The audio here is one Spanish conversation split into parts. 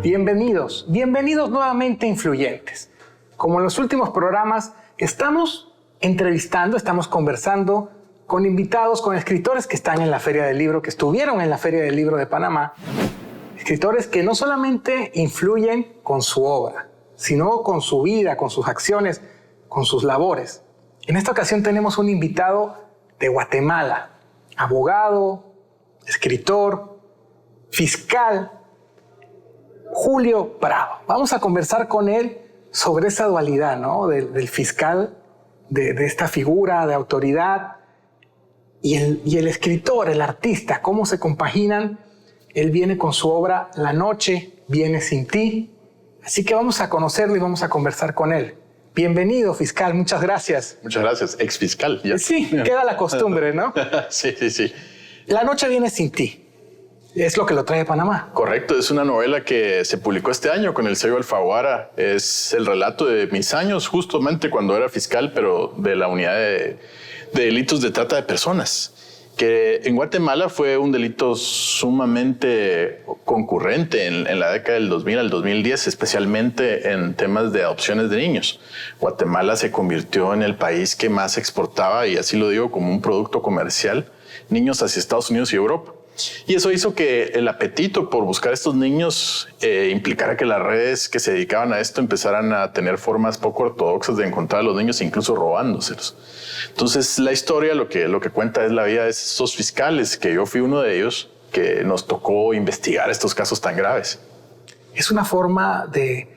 Bienvenidos nuevamente a Influyentes. Como en los últimos programas, estamos conversando con invitados, con escritores que están en la Feria del Libro, que estuvieron en la Feria del Libro de Panamá. Escritores que no solamente influyen con su obra, sino con su vida, con sus acciones, con sus labores. En esta ocasión tenemos un invitado de Guatemala, abogado, escritor, fiscal, Julio Prado. Vamos a conversar con él sobre esa dualidad, ¿no? del fiscal, de esta figura de autoridad y el escritor, el artista, cómo se compaginan. Él viene con su obra La noche viene sin ti. Así que vamos a conocerlo y vamos a conversar con él. Bienvenido, fiscal. Muchas gracias. Muchas gracias. Exfiscal. Ya. Sí, queda la costumbre, ¿no? Sí. La noche viene sin ti. Es lo que lo trae a Panamá. Correcto, es una novela que se publicó este año con el sello Alfaguara. Es el relato de mis años, justamente cuando era fiscal, pero de la unidad de delitos de trata de personas, que en Guatemala fue un delito sumamente concurrente en la década del 2000 al 2010, especialmente en temas de adopciones de niños. Guatemala se convirtió en el país que más exportaba, y así lo digo como un producto comercial, niños hacia Estados Unidos y Europa. Y eso hizo que el apetito por buscar estos niños implicara que las redes que se dedicaban a esto empezaran a tener formas poco ortodoxas de encontrar a los niños, incluso robándoselos. Entonces la historia lo que cuenta es la vida de esos fiscales, que yo fui uno de ellos, que nos tocó investigar estos casos tan graves. Es una forma de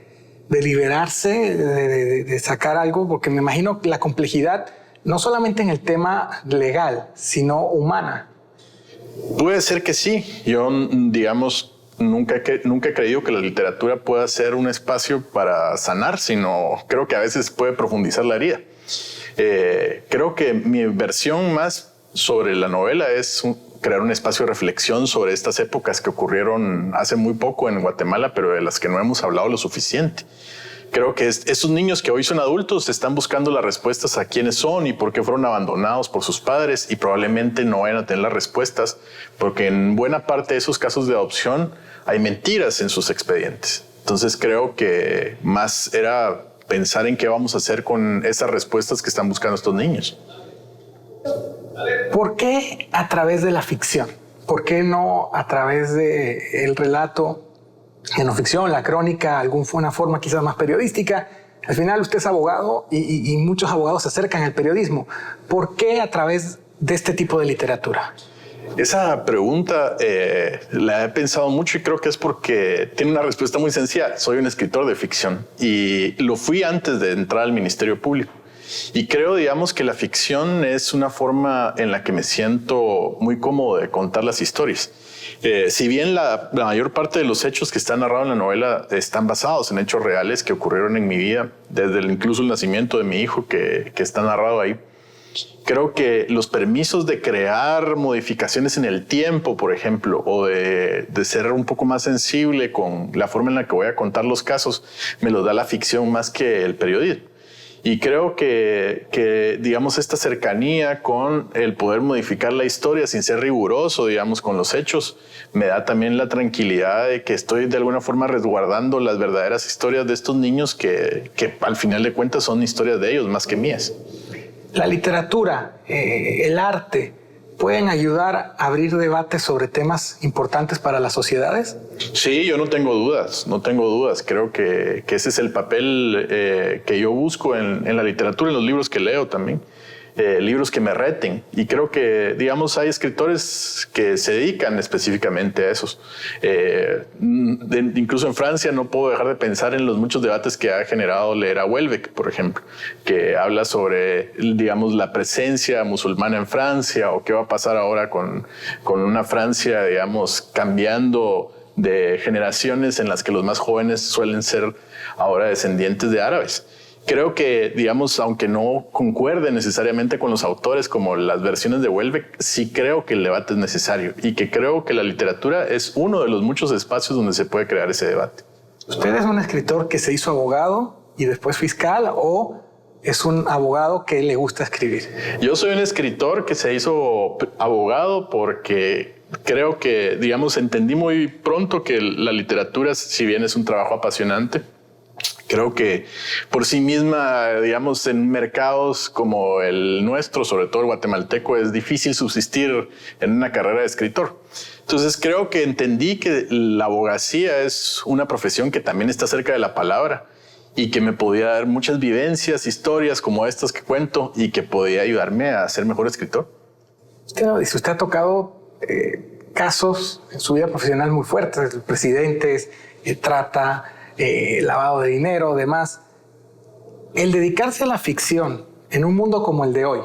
liberarse, de sacar algo, porque me imagino la complejidad no solamente en el tema legal, sino humana. Puede ser que sí. Yo, digamos, nunca he creído que la literatura pueda ser un espacio para sanar, sino creo que a veces puede profundizar la herida. Creo que mi versión más sobre la novela es crear un espacio de reflexión sobre estas épocas que ocurrieron hace muy poco en Guatemala, pero de las que no hemos hablado lo suficiente. Creo que esos niños que hoy son adultos están buscando las respuestas a quiénes son y por qué fueron abandonados por sus padres, y probablemente no vayan a tener las respuestas porque en buena parte de esos casos de adopción hay mentiras en sus expedientes. Entonces creo que más era pensar en qué vamos a hacer con esas respuestas que están buscando estos niños. ¿Por qué a través de la ficción? ¿Por qué no a través del relato? En la ficción, la crónica, una forma quizás más periodística. Al final usted es abogado y muchos abogados se acercan al periodismo. ¿Por qué a través de este tipo de literatura? Esa pregunta la he pensado mucho y creo que es porque tiene una respuesta muy sencilla. Soy un escritor de ficción y lo fui antes de entrar al Ministerio Público. Y creo, digamos, que la ficción es una forma en la que me siento muy cómodo de contar las historias. Si bien la mayor parte de los hechos que están narrados en la novela están basados en hechos reales que ocurrieron en mi vida, desde incluso el nacimiento de mi hijo que está narrado ahí, creo que los permisos de crear modificaciones en el tiempo, por ejemplo, o de ser un poco más sensible con la forma en la que voy a contar los casos, me los da la ficción más que el periodismo. Y creo que, digamos, esta cercanía con el poder modificar la historia sin ser riguroso, digamos, con los hechos, me da también la tranquilidad de que estoy de alguna forma resguardando las verdaderas historias de estos niños que al final de cuentas son historias de ellos más que mías. La literatura, el arte, ¿pueden ayudar a abrir debates sobre temas importantes para las sociedades? Sí, yo no tengo dudas. Creo que ese es el papel que yo busco en la literatura, en los libros que leo también. Libros que me reten, y creo que, digamos, hay escritores que se dedican específicamente a esos. Incluso en Francia no puedo dejar de pensar en los muchos debates que ha generado leer a Houellebecq, por ejemplo, que habla sobre, digamos, la presencia musulmana en Francia, o qué va a pasar ahora con una Francia, digamos, cambiando de generaciones en las que los más jóvenes suelen ser ahora descendientes de árabes. Creo que, digamos, aunque no concuerde necesariamente con los autores como las versiones de Houellebecq, sí creo que el debate es necesario, y que creo que la literatura es uno de los muchos espacios donde se puede crear ese debate. ¿Usted es un escritor que se hizo abogado y después fiscal, o es un abogado que le gusta escribir? Yo soy un escritor que se hizo abogado porque Creo que, digamos, entendí muy pronto que la literatura, si bien es un trabajo apasionante, creo que por sí misma, digamos, en mercados como el nuestro, sobre todo el guatemalteco, es difícil subsistir en una carrera de escritor. Entonces creo que entendí que la abogacía es una profesión que también está cerca de la palabra y que me podía dar muchas vivencias, historias como estas que cuento y que podía ayudarme a ser mejor escritor. Usted lo dice, usted ha tocado casos en su vida profesional muy fuertes, presidentes, trata, lavado de dinero, demás. El dedicarse a la ficción en un mundo como el de hoy,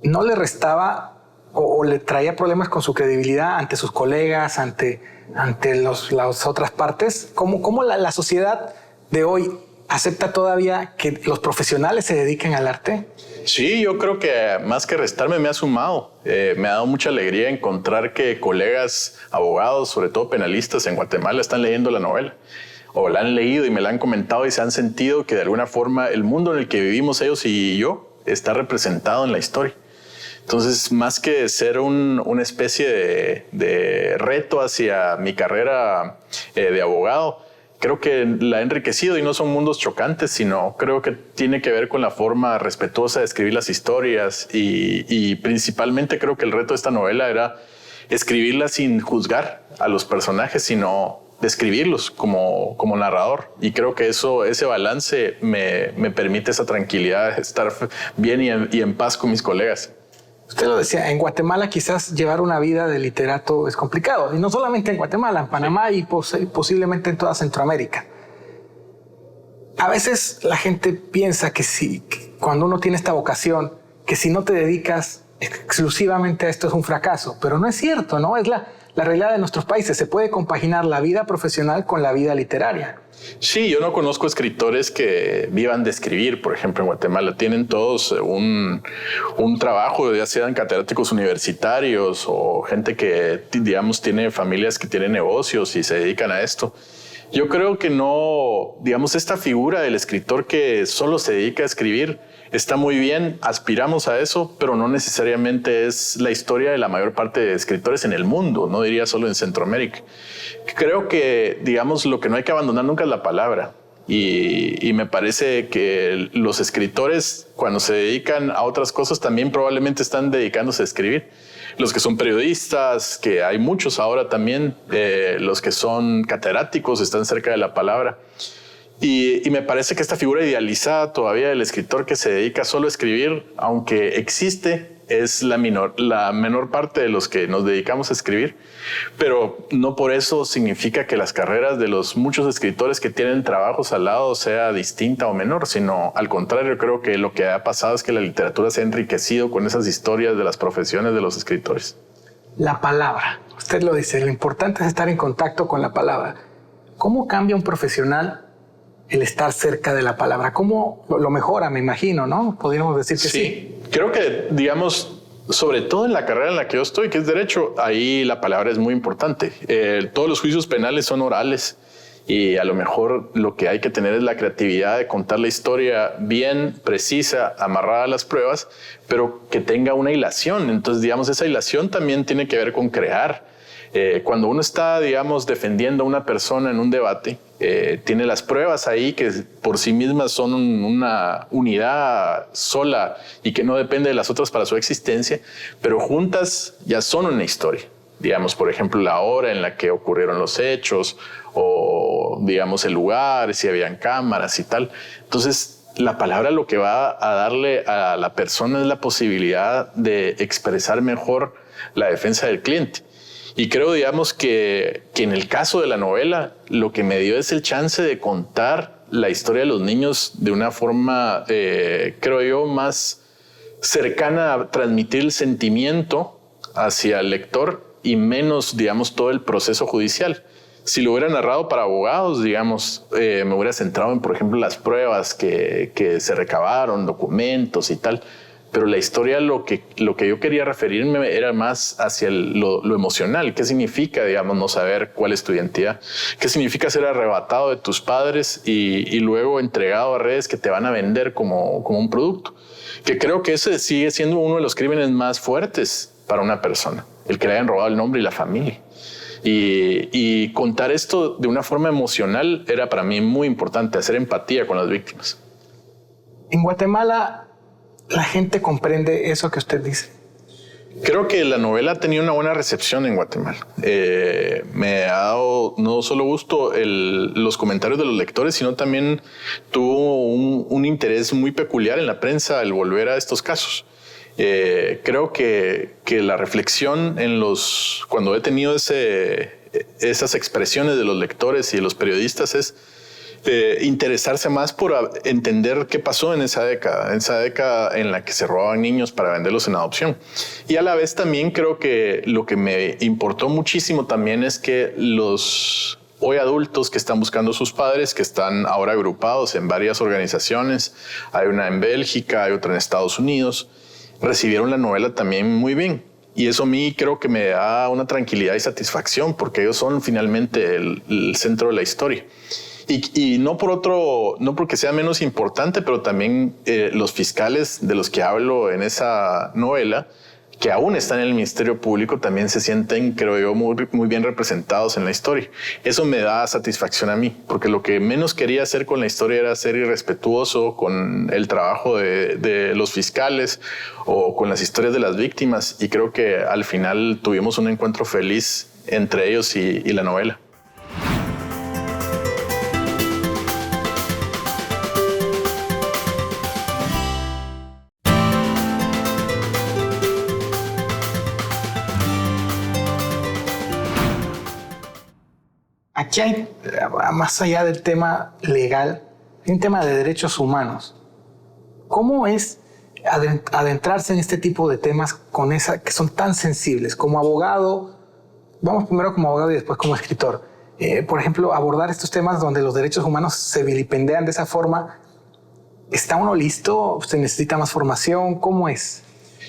¿no le restaba o le traía problemas con su credibilidad ante sus colegas, ante las otras partes? ¿Cómo la sociedad de hoy acepta todavía que los profesionales se dediquen al arte? Sí, yo creo que más que restarme me ha sumado. Me ha dado mucha alegría encontrar que colegas abogados, sobre todo penalistas en Guatemala, están leyendo la novela o la han leído y me la han comentado y se han sentido que de alguna forma el mundo en el que vivimos ellos y yo está representado en la historia. Entonces, más que ser una especie de reto hacia mi carrera de abogado, creo que la ha enriquecido y no son mundos chocantes, sino creo que tiene que ver con la forma respetuosa de escribir las historias y principalmente creo que el reto de esta novela era escribirla sin juzgar a los personajes, sino describirlos como narrador. Y creo que ese balance me permite esa tranquilidad de estar bien y en paz con mis colegas. Usted lo decía, en Guatemala quizás llevar una vida de literato es complicado. Y no solamente en Guatemala, en Panamá y posiblemente en toda Centroamérica. A veces la gente piensa que cuando uno tiene esta vocación, que si no te dedicas exclusivamente a esto es un fracaso. Pero no es cierto, ¿no? Es la realidad de nuestros países. Se puede compaginar la vida profesional con la vida literaria. Sí, yo no conozco escritores que vivan de escribir, por ejemplo, en Guatemala. Tienen todos un trabajo, ya sean catedráticos universitarios o gente que, digamos, tiene familias que tienen negocios y se dedican a esto. Yo creo que no, digamos, esta figura del escritor que solo se dedica a escribir está muy bien, aspiramos a eso, pero no necesariamente es la historia de la mayor parte de escritores en el mundo, no diría solo en Centroamérica. Creo que, digamos, lo que no hay que abandonar nunca es la palabra. Y me parece que los escritores, cuando se dedican a otras cosas, también probablemente están dedicándose a escribir. Los que son periodistas, que hay muchos ahora también, los que son catedráticos, están cerca de la palabra. Y me parece que esta figura idealizada todavía del escritor que se dedica solo a escribir, aunque existe, es la menor parte de los que nos dedicamos a escribir, pero no por eso significa que las carreras de los muchos escritores que tienen trabajos al lado sea distinta o menor, sino al contrario, creo que lo que ha pasado es que la literatura se ha enriquecido con esas historias de las profesiones de los escritores. La palabra, usted lo dice, lo importante es estar en contacto con la palabra. ¿Cómo cambia un profesional el estar cerca de la palabra? ¿Cómo lo mejora, me imagino, no? Podríamos decir que sí. Creo que, digamos, sobre todo en la carrera en la que yo estoy, que es Derecho, ahí la palabra es muy importante. Todos los juicios penales son orales y a lo mejor lo que hay que tener es la creatividad de contar la historia bien, precisa, amarrada a las pruebas, pero que tenga una hilación. Entonces, digamos, esa hilación también tiene que ver con crear. Cuando uno está, digamos, defendiendo a una persona en un debate, tiene las pruebas ahí que por sí mismas son una unidad sola y que no depende de las otras para su existencia, pero juntas ya son una historia. Digamos, por ejemplo, la hora en la que ocurrieron los hechos o, digamos, el lugar, si habían cámaras y tal. Entonces, la palabra lo que va a darle a la persona es la posibilidad de expresar mejor la defensa del cliente. Y creo, digamos, que en el caso de la novela, lo que me dio es el chance de contar la historia de los niños de una forma, creo yo, más cercana a transmitir el sentimiento hacia el lector y menos, digamos, todo el proceso judicial. Si lo hubiera narrado para abogados, digamos, me hubiera centrado en, por ejemplo, las pruebas que se recabaron, documentos y tal. Pero la historia, lo que yo quería referirme era más hacia lo emocional. ¿Qué significa, digamos, no saber cuál es tu identidad? ¿Qué significa ser arrebatado de tus padres y luego entregado a redes que te van a vender como un producto? Que creo que ese sigue siendo uno de los crímenes más fuertes para una persona. el que le hayan robado el nombre y la familia. Y contar esto de una forma emocional era para mí muy importante, hacer empatía con las víctimas. En Guatemala, ¿la gente comprende eso que usted dice? Creo que la novela ha tenido una buena recepción en Guatemala. Me ha dado no solo gusto los comentarios de los lectores, sino también tuvo un interés muy peculiar en la prensa el volver a estos casos. Creo que la reflexión cuando he tenido esas expresiones de los lectores y de los periodistas es interesarse más por entender qué pasó en esa década en la que se robaban niños para venderlos en adopción. Y a la vez también creo que lo que me importó muchísimo también es que los hoy adultos que están buscando a sus padres, que están ahora agrupados en varias organizaciones, hay una en Bélgica, hay otra en Estados Unidos, recibieron la novela también muy bien. Y eso a mí creo que me da una tranquilidad y satisfacción, porque ellos son finalmente el centro de la historia. Y no porque sea menos importante, pero también los fiscales de los que hablo en esa novela, que aún están en el Ministerio Público, también se sienten, creo yo, muy bien representados en la historia. Eso me da satisfacción a mí, porque lo que menos quería hacer con la historia era ser irrespetuoso con el trabajo de los fiscales o con las historias de las víctimas. Y creo que al final tuvimos un encuentro feliz entre ellos y la novela. Aquí hay, más allá del tema legal, hay un tema de derechos humanos. ¿Cómo es adentrarse en este tipo de temas que son tan sensibles? Como abogado, vamos primero como abogado y después como escritor. Por ejemplo, abordar estos temas donde los derechos humanos se vilipendean de esa forma. ¿Está uno listo? ¿Se necesita más formación? ¿Cómo es?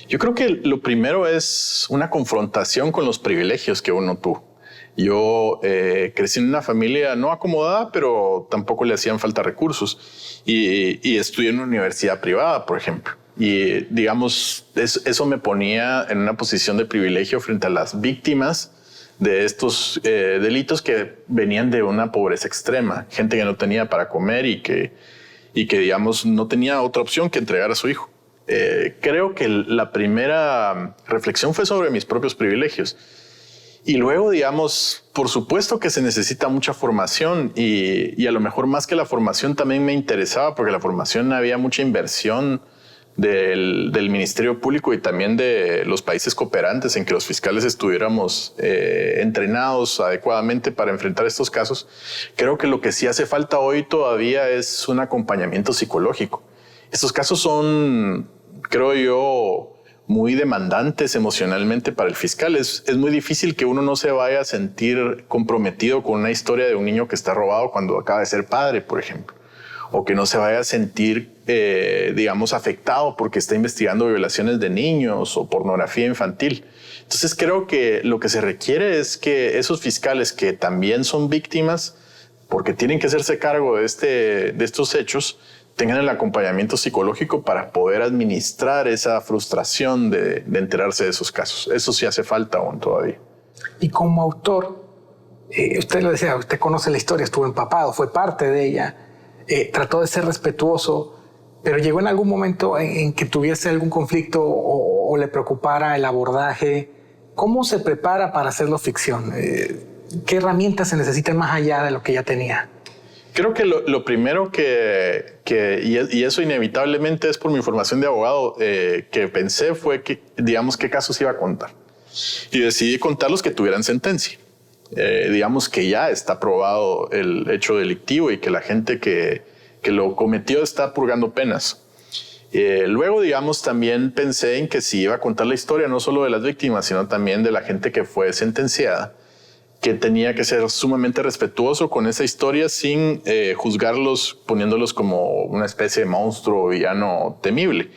Yo creo que lo primero es una confrontación con los privilegios que uno tuvo. Yo crecí en una familia no acomodada, pero tampoco le hacían falta recursos. Y estudié en una universidad privada, por ejemplo. Y digamos, eso me ponía en una posición de privilegio frente a las víctimas de estos delitos que venían de una pobreza extrema. Gente que no tenía para comer y que digamos, no tenía otra opción que entregar a su hijo. Creo que la primera reflexión fue sobre mis propios privilegios. Y luego, digamos, por supuesto que se necesita mucha formación y a lo mejor más que la formación también me interesaba porque la formación había mucha inversión del Ministerio Público y también de los países cooperantes en que los fiscales estuviéramos entrenados adecuadamente para enfrentar estos casos. Creo que lo que sí hace falta hoy todavía es un acompañamiento psicológico. Estos casos son, creo yo, muy demandantes emocionalmente para el fiscal. Es muy difícil que uno no se vaya a sentir comprometido con una historia de un niño que está robado cuando acaba de ser padre, por ejemplo. O que no se vaya a sentir, digamos, afectado porque está investigando violaciones de niños o pornografía infantil. Entonces creo que lo que se requiere es que esos fiscales que también son víctimas, porque tienen que hacerse cargo de estos hechos, tengan el acompañamiento psicológico para poder administrar esa frustración de enterarse de esos casos. Eso sí hace falta aún todavía. Y como autor, usted lo decía, usted conoce la historia, estuvo empapado, fue parte de ella, trató de ser respetuoso, pero llegó en algún momento en que tuviese algún conflicto o le preocupara el abordaje. ¿Cómo se prepara para hacerlo ficción? ¿Qué herramientas se necesitan más allá de lo que ya tenía? Creo que lo primero y eso inevitablemente es por mi formación de abogado, que pensé fue que, digamos, qué casos iba a contar. Y decidí contar los que tuvieran sentencia. Digamos que ya está probado el hecho delictivo y que la gente que lo cometió está purgando penas. Luego, digamos, también pensé en que si iba a contar la historia no solo de las víctimas, sino también de la gente que fue sentenciada, que tenía que ser sumamente respetuoso con esa historia sin juzgarlos, poniéndolos como una especie de monstruo o villano temible.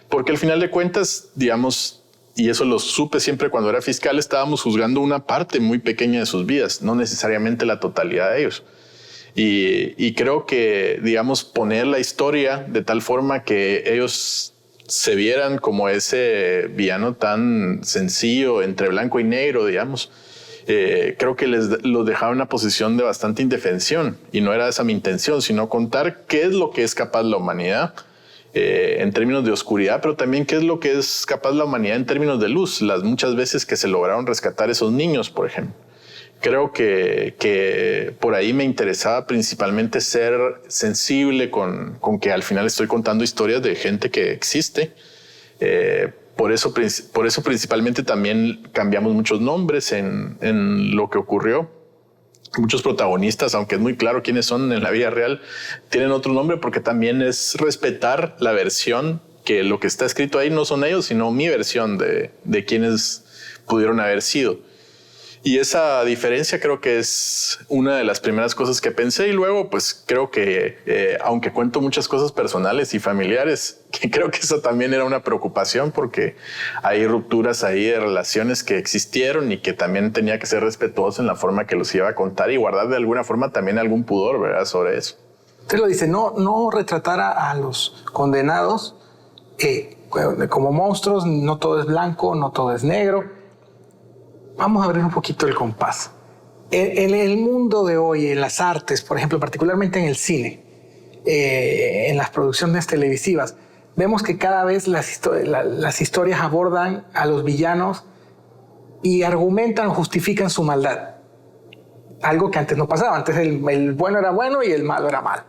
Porque al final de cuentas, digamos, y eso lo supe siempre cuando era fiscal, estábamos juzgando una parte muy pequeña de sus vidas, no necesariamente la totalidad de ellos. Y creo que, digamos, poner la historia de tal forma que ellos se vieran como ese villano tan sencillo entre blanco y negro, digamos. Creo que los dejaba en una posición de bastante indefensión, y no era esa mi intención, sino contar qué es lo que es capaz la humanidad en términos de oscuridad, pero también qué es lo que es capaz la humanidad en términos de luz, las muchas veces que se lograron rescatar esos niños, por ejemplo. Creo que por ahí me interesaba principalmente ser sensible con que al final estoy contando historias de gente que existe. Por eso principalmente también cambiamos muchos nombres en lo que ocurrió. Muchos protagonistas, aunque es muy claro quiénes son en la vida real, tienen otro nombre porque también es respetar la versión, que lo que está escrito ahí no son ellos, sino mi versión de quienes pudieron haber sido. Y esa diferencia creo que es una de las primeras cosas que pensé, y luego pues creo que aunque cuento muchas cosas personales y familiares, que creo que eso también era una preocupación porque hay rupturas ahí de relaciones que existieron y que también tenía que ser respetuoso en la forma que los iba a contar y guardar de alguna forma también algún pudor, ¿verdad?, sobre eso. Usted lo dice, no retratar a los condenados como monstruos, no todo es blanco, no todo es negro. Vamos a abrir un poquito el compás. En el mundo de hoy, en las artes, por ejemplo, particularmente en el cine, en las producciones televisivas, vemos que cada vez las historias abordan a los villanos y argumentan o justifican su maldad. Algo que antes no pasaba. Antes el bueno era bueno y el malo era malo.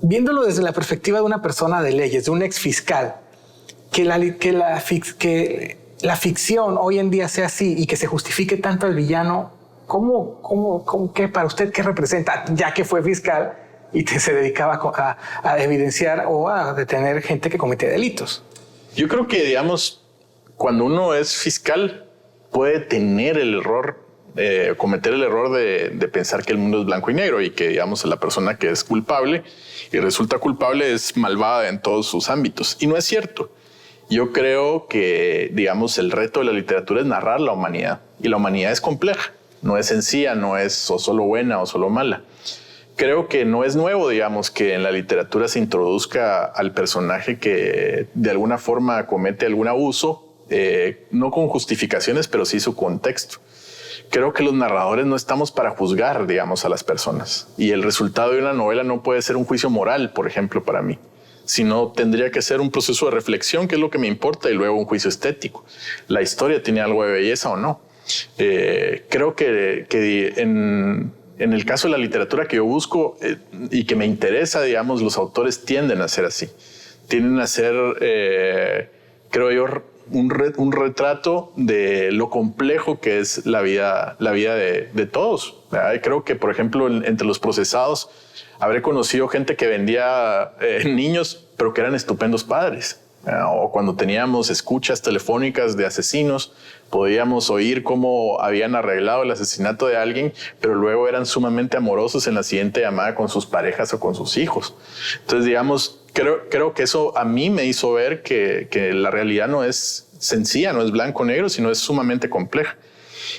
Viéndolo desde la perspectiva de una persona de leyes, de un ex fiscal, que la ficción hoy en día sea así y que se justifique tanto al villano, ¿qué para usted qué representa? Ya que fue fiscal y se dedicaba a evidenciar o a detener gente que cometía delitos. Yo creo que, digamos, cuando uno es fiscal puede tener el error, cometer el error de pensar que el mundo es blanco y negro y que, digamos, la persona que es culpable y resulta culpable es malvada en todos sus ámbitos. Y no es cierto. Yo creo que, digamos, el reto de la literatura es narrar la humanidad, y la humanidad es compleja, no es sencilla, no es o solo buena o solo mala. Creo que no es nuevo, digamos, que en la literatura se introduzca al personaje que de alguna forma comete algún abuso, no con justificaciones, pero sí su contexto. Creo que los narradores no estamos para juzgar, digamos, a las personas, y el resultado de una novela no puede ser un juicio moral, por ejemplo, para mí, sino tendría que ser un proceso de reflexión, que es lo que me importa, y luego un juicio estético. La historia tiene algo de belleza o no. Creo que en el caso de la literatura que yo busco y que me interesa, digamos, los autores tienden a ser así. Tienden a ser, creo yo, un retrato de lo complejo que es la vida de todos. Creo que, por ejemplo, entre los procesados, habré conocido gente que vendía niños, pero que eran estupendos padres. O cuando teníamos escuchas telefónicas de asesinos, podíamos oír cómo habían arreglado el asesinato de alguien, pero luego eran sumamente amorosos en la siguiente llamada con sus parejas o con sus hijos. Entonces, digamos, creo que eso a mí me hizo ver que la realidad no es sencilla, no es blanco-negro, sino es sumamente compleja.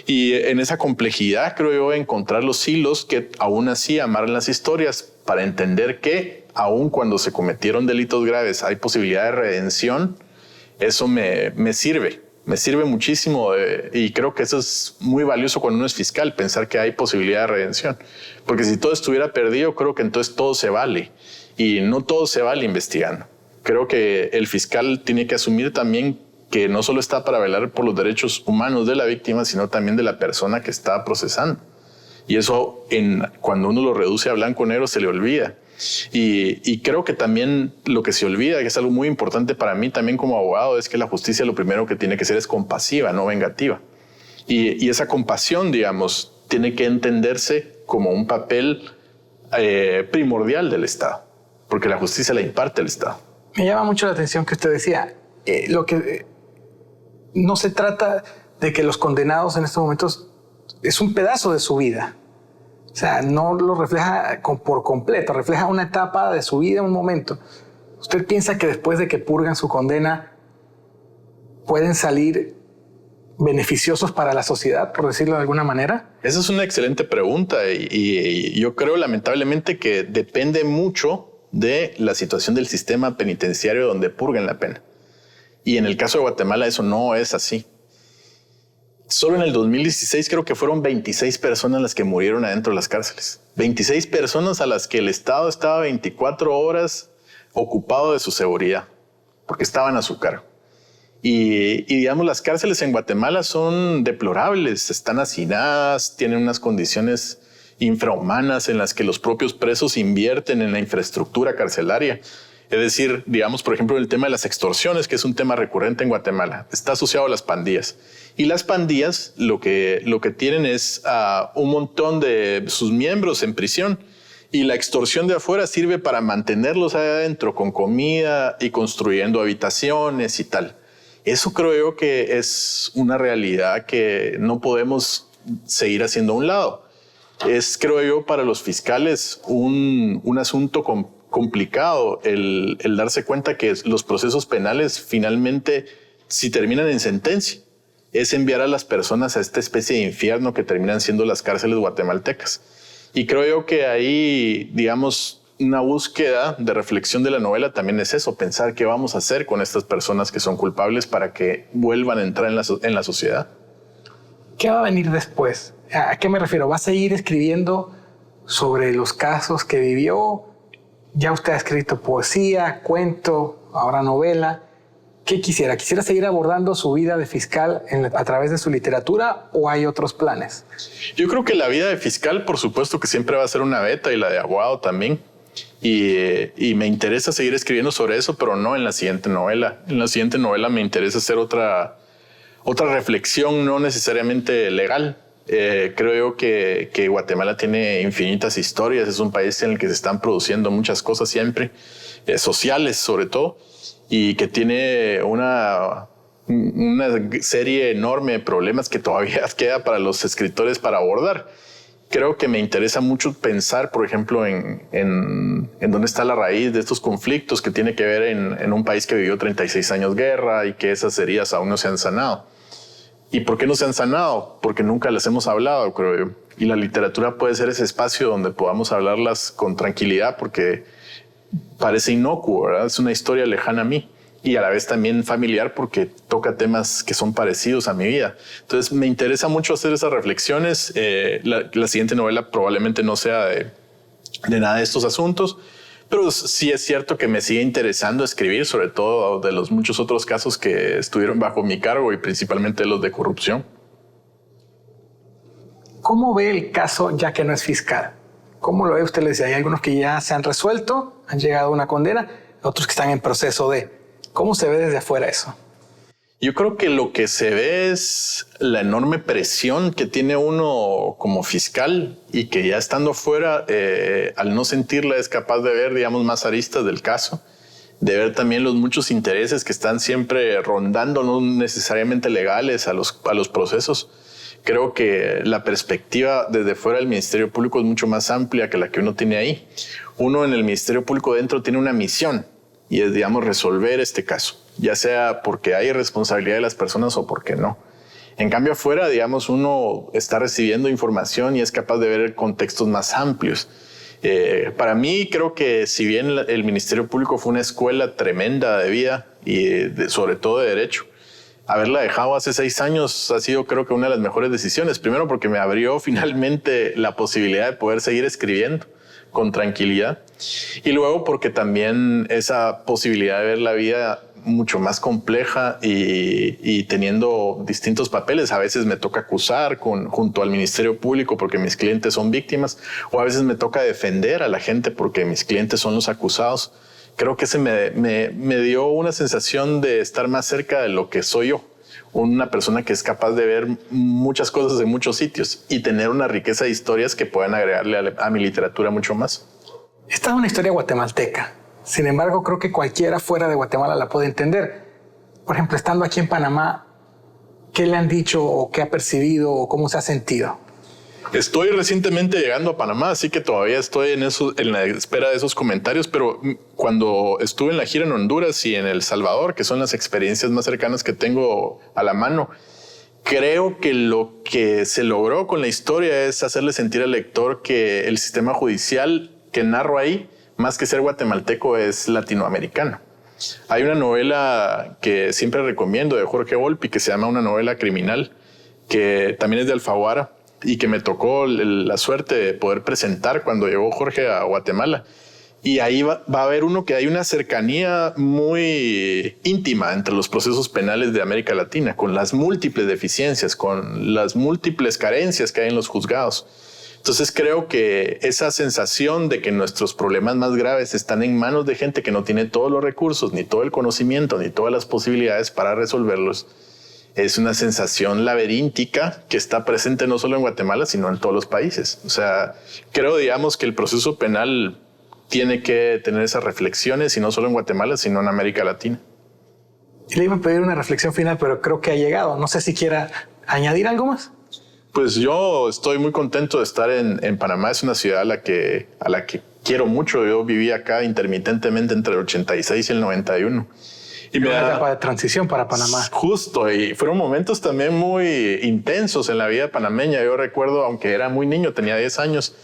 Y en esa complejidad creo yo encontrar los hilos que aún así amarran las historias para entender que aun cuando se cometieron delitos graves hay posibilidad de redención. Eso me sirve muchísimo y creo que eso es muy valioso cuando uno es fiscal, pensar que hay posibilidad de redención, porque si todo estuviera perdido, creo que entonces todo se vale, y no todo se vale investigando. Creo que el fiscal tiene que asumir también que no solo está para velar por los derechos humanos de la víctima, sino también de la persona que está procesando. Y eso, cuando uno lo reduce a blanco o negro, se le olvida. Y creo que también lo que se olvida, que es algo muy importante para mí también como abogado, es que la justicia lo primero que tiene que ser es compasiva, no vengativa. Y esa compasión, digamos, tiene que entenderse como un papel primordial del Estado, porque la justicia la imparte el Estado. Me llama mucho la atención que usted decía, no se trata de que los condenados en estos momentos es un pedazo de su vida. O sea, no lo refleja por completo, refleja una etapa de su vida, un momento. ¿Usted piensa que después de que purgan su condena pueden salir beneficiosos para la sociedad, por decirlo de alguna manera? Esa es una excelente pregunta y yo creo lamentablemente que depende mucho de la situación del sistema penitenciario donde purgan la pena. Y en el caso de Guatemala eso no es así. Solo en el 2016 creo que fueron 26 personas las que murieron adentro de las cárceles. 26 personas a las que el Estado estaba 24 horas ocupado de su seguridad, porque estaban a su cargo. Y digamos, las cárceles en Guatemala son deplorables, están hacinadas, tienen unas condiciones infrahumanas en las que los propios presos invierten en la infraestructura carcelaria. Es decir, digamos, por ejemplo, el tema de las extorsiones, que es un tema recurrente en Guatemala, está asociado a las pandillas. Y las pandillas lo que tienen es un montón de sus miembros en prisión. Y la extorsión de afuera sirve para mantenerlos ahí adentro con comida y construyendo habitaciones y tal. Eso creo yo que es una realidad que no podemos seguir haciendo a un lado. Es, creo yo, para los fiscales un asunto complicado el darse cuenta que los procesos penales finalmente, si terminan en sentencia, es enviar a las personas a esta especie de infierno que terminan siendo las cárceles guatemaltecas. Y creo yo que ahí, digamos, una búsqueda de reflexión de la novela también es eso, pensar qué vamos a hacer con estas personas que son culpables para que vuelvan a entrar en la sociedad. ¿Qué va a venir después? ¿A qué me refiero? ¿Va a seguir escribiendo sobre los casos que vivió? Ya usted ha escrito poesía, cuento, ahora novela. ¿Qué quisiera? ¿Quisiera seguir abordando su vida de fiscal a través de su literatura o hay otros planes? Yo creo que la vida de fiscal, por supuesto que siempre va a ser una beta, y la de abogado también. Y me interesa seguir escribiendo sobre eso, pero no en la siguiente novela. En la siguiente novela me interesa hacer otra reflexión, no necesariamente legal. Creo yo que Guatemala tiene infinitas historias. Es un país en el que se están produciendo muchas cosas siempre, sociales sobre todo, y que tiene una serie enorme de problemas que todavía queda para los escritores para abordar. Creo que me interesa mucho pensar, por ejemplo, en dónde está la raíz de estos conflictos, que tiene que ver en un país que vivió 36 años guerra y que esas heridas aún no se han sanado. ¿Y por qué no se han sanado? Porque nunca las hemos hablado, creo yo. Y la literatura puede ser ese espacio donde podamos hablarlas con tranquilidad, porque parece inocuo, ¿verdad? Es una historia lejana a mí y a la vez también familiar, porque toca temas que son parecidos a mi vida. Entonces me interesa mucho hacer esas reflexiones. La siguiente novela probablemente no sea de nada de estos asuntos, pero sí es cierto que me sigue interesando escribir, sobre todo de los muchos otros casos que estuvieron bajo mi cargo y principalmente los de corrupción. ¿Cómo ve el caso ya que no es fiscal? ¿Cómo lo ve usted? Le decía, hay algunos que ya se han resuelto, han llegado a una condena, otros que están en proceso de... ¿Cómo se ve desde afuera eso? Yo creo que lo que se ve es la enorme presión que tiene uno como fiscal y que ya estando fuera, al no sentirla, es capaz de ver, digamos, más aristas del caso, de ver también los muchos intereses que están siempre rondando, no necesariamente legales, a los procesos. Creo que la perspectiva desde fuera del Ministerio Público es mucho más amplia que la que uno tiene ahí. Uno en el Ministerio Público dentro tiene una misión y es, digamos, resolver este caso, ya sea porque hay responsabilidad de las personas o porque no. En cambio, afuera, digamos, uno está recibiendo información y es capaz de ver contextos más amplios. Para mí, creo que si bien el Ministerio Público fue una escuela tremenda de vida y sobre todo de derecho, haberla dejado hace 6 años ha sido, creo que, una de las mejores decisiones. Primero porque me abrió finalmente la posibilidad de poder seguir escribiendo con tranquilidad. Y luego porque también esa posibilidad de ver la vida mucho más compleja y teniendo distintos papeles. A veces me toca acusar junto al Ministerio Público porque mis clientes son víctimas, o a veces me toca defender a la gente porque mis clientes son los acusados. Creo que ese me dio una sensación de estar más cerca de lo que soy yo. Una persona que es capaz de ver muchas cosas en muchos sitios y tener una riqueza de historias que puedan agregarle a mi literatura mucho más. Esta es una historia guatemalteca. Sin embargo, creo que cualquiera fuera de Guatemala la puede entender. Por ejemplo, estando aquí en Panamá, ¿qué le han dicho o qué ha percibido o cómo se ha sentido? Estoy recientemente llegando a Panamá, así que todavía estoy en la espera de esos comentarios, pero cuando estuve en la gira en Honduras y en El Salvador, que son las experiencias más cercanas que tengo a la mano, creo que lo que se logró con la historia es hacerle sentir al lector que el sistema judicial que narro ahí más que ser guatemalteco, es latinoamericano. Hay una novela que siempre recomiendo de Jorge Volpi que se llama Una novela criminal, que también es de Alfaguara y que me tocó la suerte de poder presentar cuando llegó Jorge a Guatemala. Y ahí va a haber uno que hay una cercanía muy íntima entre los procesos penales de América Latina, con las múltiples deficiencias, con las múltiples carencias que hay en los juzgados. Entonces creo que esa sensación de que nuestros problemas más graves están en manos de gente que no tiene todos los recursos, ni todo el conocimiento, ni todas las posibilidades para resolverlos, es una sensación laberíntica que está presente no solo en Guatemala, sino en todos los países. O sea, creo, digamos, que el proceso penal tiene que tener esas reflexiones, y no solo en Guatemala, sino en América Latina. Le iba a pedir una reflexión final, pero creo que ha llegado. No sé si quiera añadir algo más. Pues yo estoy muy contento de estar en Panamá. Es una ciudad a la que quiero mucho. Yo viví acá intermitentemente entre el 86 y el 91. Y una etapa de transición para Panamá. Justo, y fueron momentos también muy intensos en la vida panameña. Yo recuerdo, aunque era muy niño, tenía 10 años,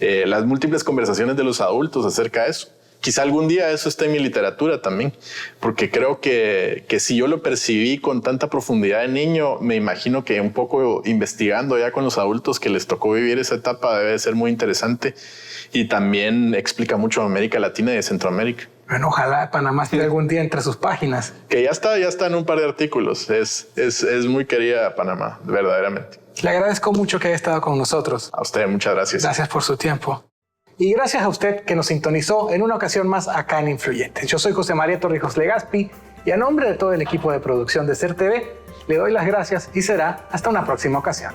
las múltiples conversaciones de los adultos acerca de eso. Quizá algún día eso esté en mi literatura también, porque creo que si yo lo percibí con tanta profundidad de niño, me imagino que un poco investigando ya con los adultos que les tocó vivir esa etapa debe ser muy interesante, y también explica mucho de América Latina y de Centroamérica. Bueno, ojalá Panamá esté algún día entre sus páginas. Que ya está en un par de artículos. Es muy querida Panamá, verdaderamente. Le agradezco mucho que haya estado con nosotros. A usted, muchas gracias. Gracias por su tiempo. Y gracias a usted que nos sintonizó en una ocasión más acá en Influyentes. Yo soy José María Torrijos Legaspi y a nombre de todo el equipo de producción de SER TV, le doy las gracias y será hasta una próxima ocasión.